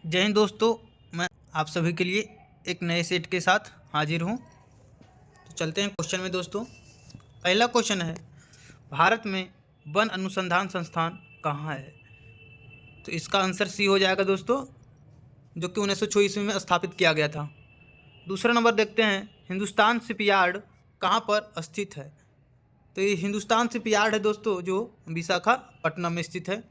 जय हिंद दोस्तों। मैं आप सभी के लिए एक नए सेट के साथ हाजिर हूं। तो चलते हैं क्वेश्चन में दोस्तों। पहला क्वेश्चन है, भारत में वन अनुसंधान संस्थान कहाँ है? तो इसका आंसर सी हो जाएगा दोस्तों, जो कि 1906 ईस्वी में स्थापित किया गया था। दूसरा नंबर देखते हैं, हिंदुस्तान शिपयार्ड कहाँ पर स्थित है? तो ये हिंदुस्तान शिपयार्ड है दोस्तों, जो विशाखापट्टनम में स्थित है।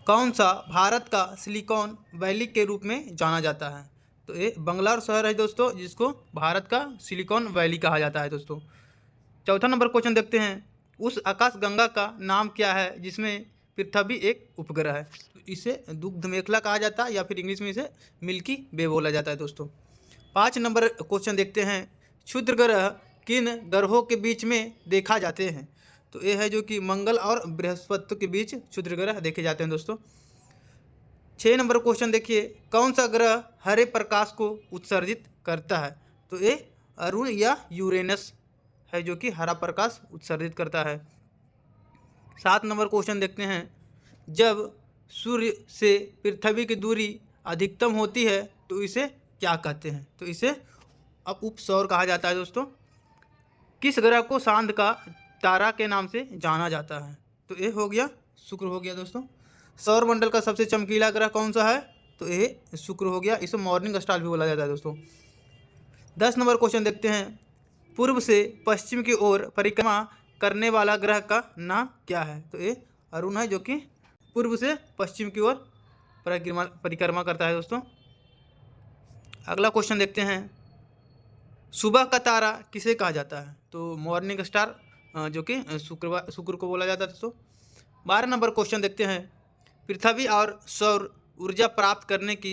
कौन सा भारत का सिलिकॉन वैली के रूप में जाना जाता है? तो ये बंगलौर शहर है दोस्तों, जिसको भारत का सिलिकॉन वैली कहा जाता है दोस्तों। चौथा नंबर क्वेश्चन देखते हैं, उस आकाशगंगा का नाम क्या है जिसमें पृथ्वी एक उपग्रह है? तो इसे दुग्ध मेखला कहा जाता है, या फिर इंग्लिश में इसे मिल्की वे बोला जाता है दोस्तों। 5 नंबर क्वेश्चन देखते हैं, क्षुद्र ग्रह किन ग्रहों के बीच में देखा जाते हैं? तो ये है जो कि मंगल और बृहस्पति के बीच क्षुद्र ग्रह देखे जाते हैं दोस्तों। 6 नंबर क्वेश्चन देखिए, कौन सा ग्रह हरे प्रकाश को उत्सर्जित करता है? तो ये अरुण या यूरेनस है, जो कि हरा प्रकाश उत्सर्जित करता है। 7 नंबर क्वेश्चन देखते हैं, जब सूर्य से पृथ्वी की दूरी अधिकतम होती है तो इसे क्या कहते हैं? तो इसे उपसौर कहा जाता है दोस्तों। किस ग्रह को चांद का तारा के नाम से जाना जाता है? तो ये हो गया शुक्र हो गया दोस्तों। सौर मंडल का सबसे चमकीला ग्रह कौन सा है? तो ये शुक्र हो गया, इसे मॉर्निंग स्टार भी बोला जाता है दोस्तों। 10 नंबर क्वेश्चन देखते हैं, पूर्व से पश्चिम की ओर परिक्रमा करने वाला ग्रह का नाम क्या है? तो ये अरुण है, जो कि पूर्व से पश्चिम की ओर परिक्रमा करता है दोस्तों। अगला क्वेश्चन देखते हैं, सुबह का तारा किसे कहा जाता है? तो मॉर्निंग स्टार, जो कि शुक्र को बोला जाता है दोस्तों। 12 नंबर क्वेश्चन देखते हैं, पृथ्वी और सौर ऊर्जा प्राप्त करने की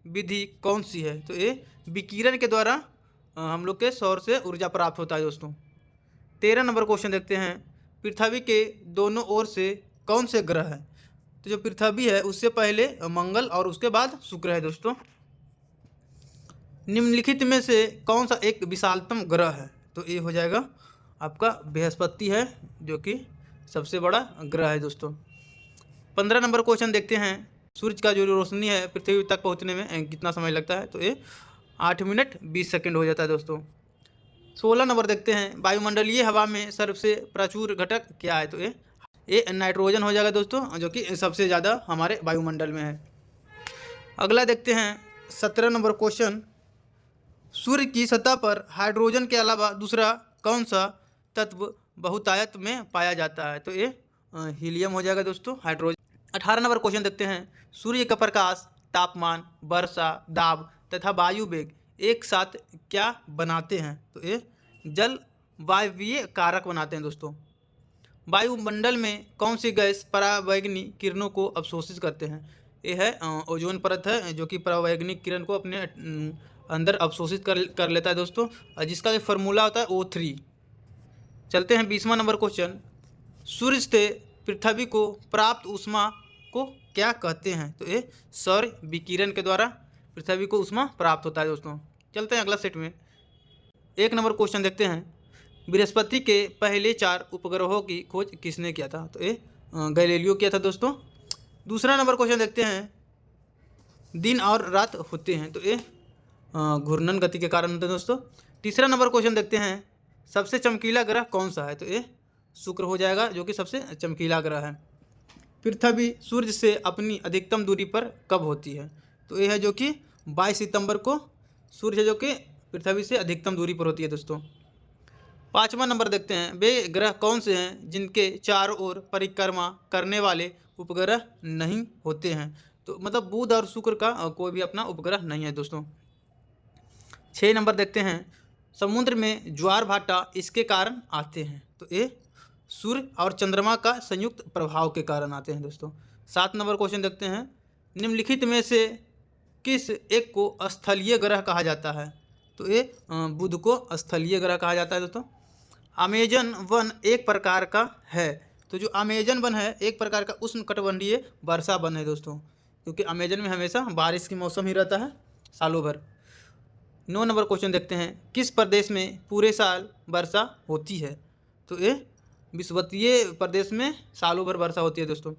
विधि कौन सी है? तो ये विकिरण के द्वारा हम लोग के सौर से ऊर्जा प्राप्त होता है दोस्तों। 13 नंबर क्वेश्चन देखते हैं, पृथ्वी के दोनों ओर से कौन से ग्रह है? तो जो पृथ्वी है उससे पहले मंगल और उसके बाद शुक्र है दोस्तों। निम्नलिखित में से कौन सा एक विशालतम ग्रह है? तो ये हो जाएगा आपका बृहस्पति है, जो कि सबसे बड़ा ग्रह है दोस्तों। 15 नंबर क्वेश्चन देखते हैं, सूरज का जो रोशनी है पृथ्वी तक पहुंचने में कितना समय लगता है? तो ये 8 मिनट 20 सेकंड हो जाता है दोस्तों। 16 नंबर देखते हैं, वायुमंडलीय हवा में सबसे प्रचुर घटक क्या है? तो ये नाइट्रोजन हो जाएगा दोस्तों, जो कि सबसे ज़्यादा हमारे वायुमंडल में है। अगला देखते हैं 17 नंबर क्वेश्चन, सूर्य की सतह पर हाइड्रोजन के अलावा दूसरा कौन सा तत्व बहुतायत में पाया जाता है? तो ये हीलियम हो जाएगा दोस्तों, हाइड्रोजन। 18 नंबर क्वेश्चन देखते हैं, सूर्य का प्रकाश, तापमान, वर्षा, दाब तथा वायु वेग एक साथ क्या बनाते हैं? तो ये जल वायवीय कारक बनाते हैं दोस्तों। वायुमंडल में कौन सी गैस परावैंगनी किरणों को अवशोषित करते हैं? ये है ओजोन परत है, जो कि परावैंगनिक किरण को अपने अंदर अवशोषित कर लेता है दोस्तों, जिसका फॉर्मूला होता है O3। चलते हैं 20वां नंबर क्वेश्चन, सूर्य से पृथ्वी को प्राप्त ऊष्मा को क्या कहते हैं? तो ये सौर विकिरण के द्वारा पृथ्वी को ऊष्मा प्राप्त होता है दोस्तों। चलते हैं अगला सेट में। 1 नंबर क्वेश्चन देखते हैं, बृहस्पति के पहले 4 उपग्रहों की खोज किसने किया था? तो ये गैलीलियो किया था दोस्तों। दूसरा नंबर क्वेश्चन देखते हैं, दिन और रात होते हैं, तो ये घूर्णन गति के कारण होते हैं दोस्तों। तीसरा नंबर क्वेश्चन देखते हैं, सबसे चमकीला ग्रह कौन सा है? तो ये शुक्र हो जाएगा, जो कि सबसे चमकीला ग्रह है। पृथ्वी सूर्य से अपनी अधिकतम दूरी पर कब होती है? तो ये है जो कि 22 सितंबर को सूर्य है, जो कि पृथ्वी से अधिकतम दूरी पर होती है दोस्तों। 5वां नंबर देखते हैं, वे ग्रह कौन से हैं जिनके चारों ओर परिक्रमा करने वाले उपग्रह नहीं होते हैं? तो मतलब बुध और शुक्र का कोई भी अपना उपग्रह नहीं है दोस्तों। 6 नंबर देखते हैं, समुद्र में ज्वार भाटा इसके कारण आते हैं? तो ये सूर्य और चंद्रमा का संयुक्त प्रभाव के कारण आते हैं दोस्तों। 7 नंबर क्वेश्चन देखते हैं, निम्नलिखित में से किस एक को स्थलीय ग्रह कहा जाता है? तो ये बुध को स्थलीय ग्रह कहा जाता है दोस्तों। अमेजन वन एक प्रकार का है, तो जो अमेजन वन है एक प्रकार का उष्णकटिबंधीय वर्षा वन है दोस्तों, क्योंकि अमेजन में हमेशा बारिश की मौसम ही रहता है सालों भर। 9 नंबर क्वेश्चन देखते हैं, किस प्रदेश में पूरे साल वर्षा होती है? तो ये विषुवतीय प्रदेश में सालों भर वर्षा होती है दोस्तों।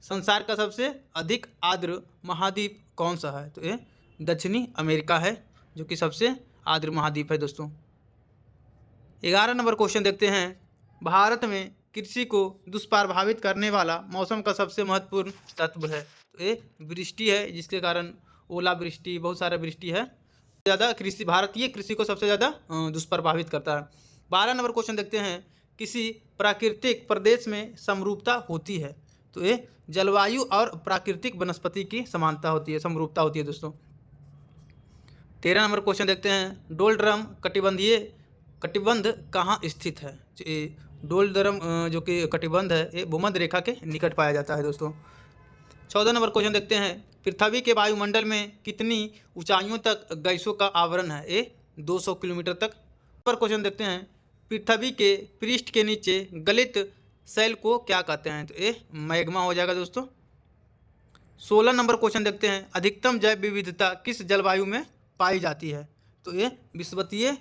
संसार का सबसे अधिक आर्द्र महाद्वीप कौन सा है? तो ये दक्षिणी अमेरिका है, जो कि सबसे आर्द्र महाद्वीप है दोस्तों। 11 नंबर क्वेश्चन देखते हैं। भारत में कृषि को दुष्प्रभावित करने वाला मौसम का सबसे महत्वपूर्ण तत्व है? तो ये वृष्टि है, जिसके कारण ओलावृष्टि, बहुत सारा वृष्टि है, ज़्यादा कृषि, भारतीय कृषि को सबसे ज़्यादा दुष्प्रभावित करता है। 12 नंबर क्वेश्चन देखते हैं। किसी प्राकृतिक प्रदेश में समरूपता होती है? तो ये जलवायु और प्राकृतिक वनस्पति की समानता होती है, समरूपता होती है दोस्तों। 13 नंबर क्वेश्चन देखते हैं। डोलड्रम कटिबंध कहाँ स्थित है? डोलड्रम जो कि कटिबंध है, ये भूमध्य रेखा के निकट पाया जाता है दोस्तों। 14 नंबर क्वेश्चन देखते हैं। पृथ्वी के वायुमंडल में कितनी ऊंचाइयों तक गैसों का आवरण है? ये 200 किलोमीटर तक। पर क्वेश्चन देखते हैं। पृथ्वी के पृष्ठ के नीचे गलित शैल को क्या कहते हैं? तो ये मैग्मा हो जाएगा दोस्तों। 16 नंबर क्वेश्चन देखते हैं। अधिकतम जैव विविधता किस जलवायु में पाई जाती है? तो ये विषुवतीय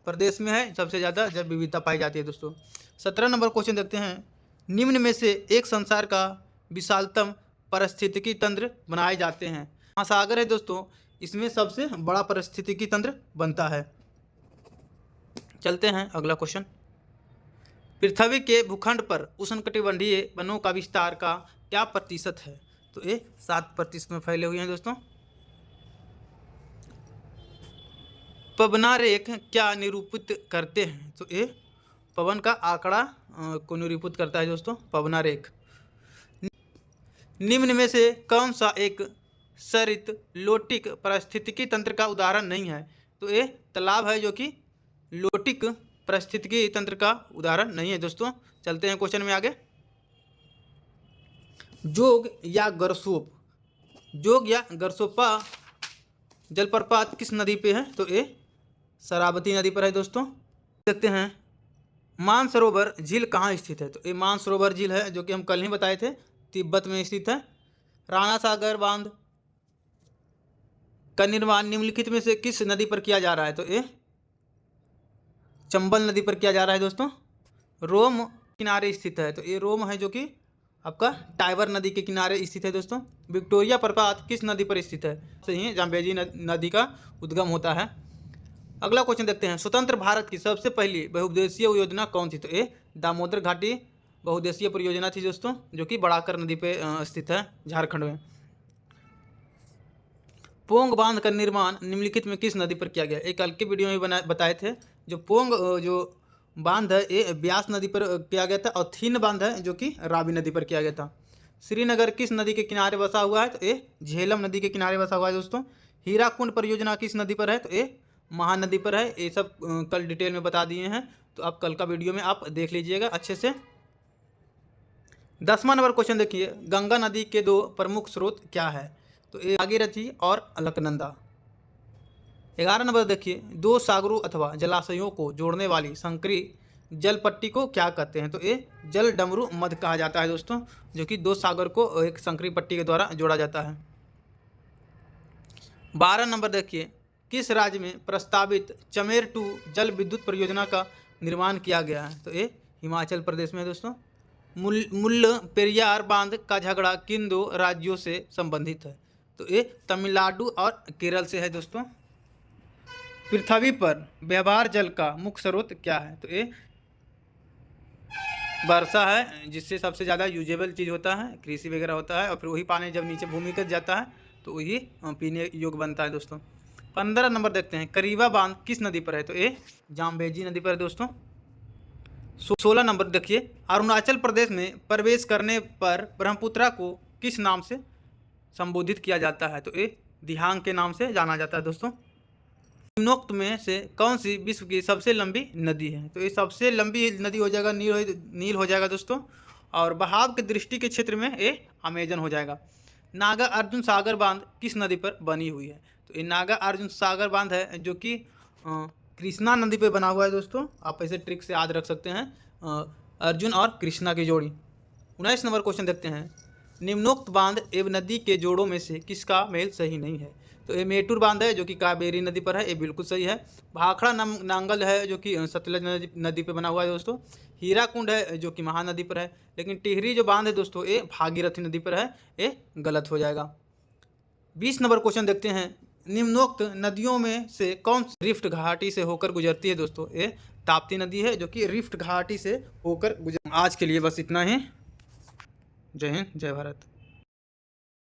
प्रदेश में है, सबसे ज़्यादा जैव विविधता पाई जाती है दोस्तों। 17 नंबर क्वेश्चन देखते हैं। निम्न में से एक संसार का विशालतम पारिस्थितिकी तंत्र बनाए जाते हैं? महासागर है दोस्तों, इसमें सबसे बड़ा पारिस्थितिकी तंत्र बनता है। चलते हैं अगला क्वेश्चन। पृथ्वी के भूखंड पर उष्णकटिबंधीय वनों का विस्तार का क्या प्रतिशत है? तो ये 7% में फैले हुए हैं दोस्तों। पवनारेख क्या निरूपित करते हैं? तो ये पवन का आंकड़ा को निरूपित करता है दोस्तों, पवनारेख। निम्न में से कौन सा एक सरित लोटिक पारिस्थितिकी तंत्र का उदाहरण नहीं है? तो ये तालाब है, जो कि लोटिक पारिस्थितिकी तंत्र का उदाहरण नहीं है दोस्तों। चलते हैं क्वेश्चन में आगे। जोग या गरसोप्पा जलप्रपात किस नदी पे है? तो ये शरावती नदी पर है दोस्तों। देखते हैं। मानसरोवर झील कहाँ स्थित है? तो ये मानसरोवर झील है, जो कि हम कल ही बताए थे, तिब्बत में स्थित है। राणा सागर बांध का निर्माण निम्नलिखित में से किस नदी पर किया जा रहा है? तो ये चंबल नदी पर किया जा रहा है दोस्तों। रोम किनारे स्थित है? तो ये रोम है, जो कि आपका टाइबर नदी के किनारे स्थित है दोस्तों। विक्टोरिया प्रपात किस नदी पर स्थित है? सही, जाम्बेजी नदी का उद्गम होता है। अगला क्वेश्चन देखते हैं। स्वतंत्र भारत की सबसे पहली बहुउद्देशीय योजना कौन थी? तो ये दामोदर घाटी बहुउद्देशीय परियोजना थी दोस्तों, जो कि बड़ाकर नदी पे स्थित है, झारखंड में। पोंग बांध का निर्माण निम्नलिखित में किस नदी पर किया गया? एक कल के वीडियो में बताए थे। जो पोंग जो बांध है, ये ब्यास नदी पर किया गया था, और थीन बांध है, जो कि रावी नदी पर किया गया था। श्रीनगर किस नदी के किनारे बसा हुआ है? तो ये झेलम नदी के किनारे बसा हुआ है दोस्तों। हीराकुंड परियोजना किस नदी पर है? तो ये महानदी पर है। ये सब कल डिटेल में बता दिए हैं, तो आप कल का वीडियो में आप देख लीजिएगा अच्छे से। 10वां नंबर क्वेश्चन देखिए। गंगा नदी के 2 प्रमुख स्रोत क्या है? तो ये भागीरथी और अलकनंदा। 11 नंबर देखिए। 2 सागरों अथवा जलाशयों को जोड़ने वाली संकरी जल पट्टी को क्या कहते हैं? तो ये जल डमरू मध्य कहा जाता है दोस्तों, जो कि 2 सागर को एक संकरी पट्टी के द्वारा जोड़ा जाता है। 12 नंबर देखिए। किस राज्य में प्रस्तावित चमेर 2 जल विद्युत परियोजना का निर्माण किया गया है? तो ये हिमाचल प्रदेश में दोस्तों। मुल्ल पेरियार बांध का झगड़ा किन 2 राज्यों से संबंधित है? तो ये तमिलनाडु और केरल से है दोस्तों। पृथ्वी पर व्यवहार जल का मुख्य स्रोत क्या है? तो ये वर्षा है, जिससे सबसे ज़्यादा यूजेबल चीज़ होता है, कृषि वगैरह होता है, और फिर वही पानी जब नीचे भूमिगत जाता है तो वही पीने योग्य बनता है दोस्तों। 15 नंबर देखते हैं। करीबा बांध किस नदी पर है? तो ये जाम्बेजी नदी पर है दोस्तों। 16 नंबर देखिए। अरुणाचल प्रदेश में प्रवेश करने पर ब्रह्मपुत्रा को किस नाम से संबोधित किया जाता है? तो ये दिहांग के नाम से जाना जाता है दोस्तों। निम्नोक्त में से कौन सी विश्व की सबसे लंबी नदी है? तो ये सबसे लंबी नदी हो जाएगा नील हो जाएगा दोस्तों, और बहाव की दृष्टि के क्षेत्र में ये अमेजन हो जाएगा। नागा अर्जुन सागर बांध किस नदी पर बनी हुई है? तो ये नागा अर्जुन सागर बांध है, जो कि कृष्णा नदी पे बना हुआ है दोस्तों। आप ऐसे ट्रिक से याद रख सकते हैं, अर्जुन और कृष्णा की जोड़ी। 19 नंबर क्वेश्चन देखते हैं। निम्नोक्त बांध एवं नदी के जोड़ों में से किसका मेल सही नहीं है? तो ये मेटूर बांध है जो कि कावेरी नदी पर है, ये बिल्कुल सही है। भाखड़ा नांगल है जो कि सतलज नदी पर बना हुआ है दोस्तों। हीराकुंड है जो कि महानदी पर है। लेकिन टिहरी जो बांध है दोस्तों ये भागीरथी नदी पर है, ये गलत हो जाएगा। 20 नंबर क्वेश्चन देखते हैं। निम्नोक्त नदियों में से कौन रिफ्ट घाटी से होकर गुजरती है? दोस्तों ये ताप्ती नदी है जो कि रिफ्ट घाटी से होकर गुजर। आज के लिए बस इतना ही। जय हिंद, जय भारत।